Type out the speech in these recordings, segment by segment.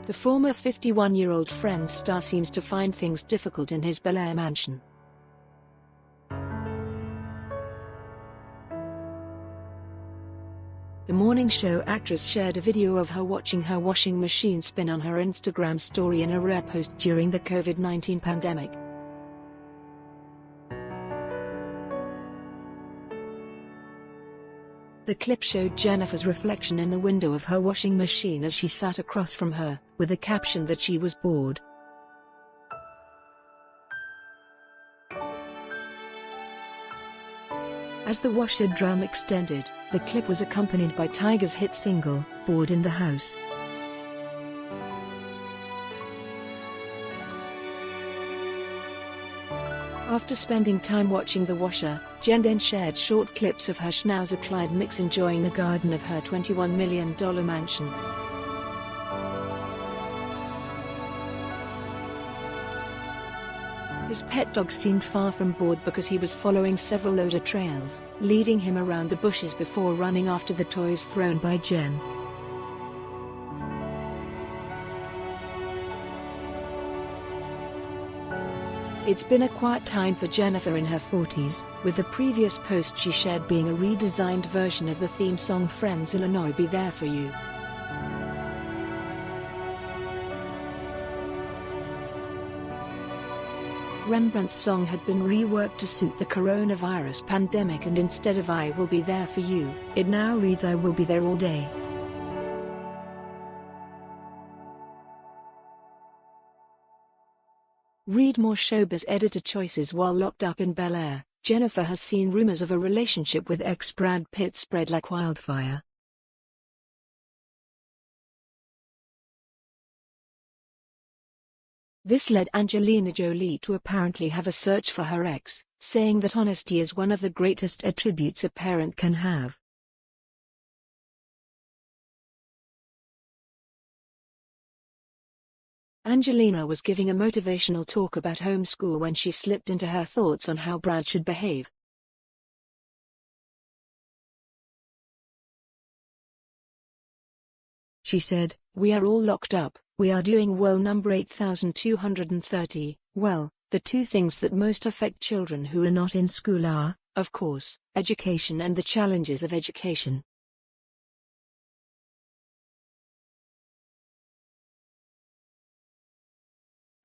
The former 51-year-old Friends star seems to find things difficult in his Bel Air mansion. The morning show actress shared a video of her watching her washing machine spin on her Instagram story in a rare post during the COVID-19 pandemic. The clip showed Jennifer's reflection in the window of her washing machine as she sat across from her, with a caption that she was bored. As the washer drum extended, the clip was accompanied by Tyga's hit single, "Bored in the House." After spending time watching the washer, Jen then shared short clips of her Schnauzer Clyde mix enjoying the garden of her $21 million mansion. His pet dog seemed far from bored because he was following several odor trails, leading him around the bushes before running after the toys thrown by Jen. It's been a quiet time for Jennifer in her 40s, with the previous post she shared being a redesigned version of the theme song Friends Illinois Be There For You. Rembrandt's song had been reworked to suit the coronavirus pandemic, and instead of "I will be there for you," it now reads "I will be there all day." Read more showbiz editor choices. While locked up in Bel Air, Jennifer has seen rumors of a relationship with ex Brad Pitt spread like wildfire. This led Angelina Jolie to apparently have a search for her ex, saying that honesty is one of the greatest attributes a parent can have. Angelina was giving a motivational talk about homeschool when she slipped into her thoughts on how Brad should behave. She said, "We are all locked up, we are doing well." Number 8230. Well, the two things that most affect children who are not in school are, of course, education and the challenges of education.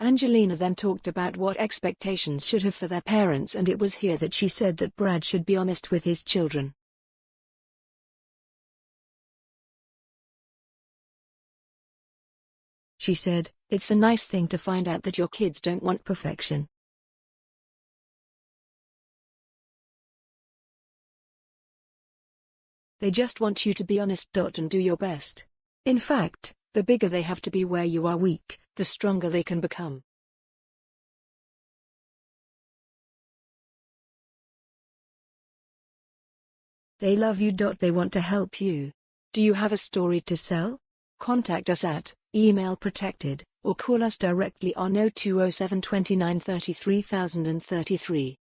Angelina then talked about what expectations should have for their parents, and it was here that she said that Brad should be honest with his children. She said, "It's a nice thing to find out that your kids don't want perfection. They just want you to be honest. And do your best. In fact, the bigger they have to be where you are weak, the stronger they can become. They love you. They want to help you. Do you have a story to sell? Contact us at email protected, or call us directly on 0207 29 33 033.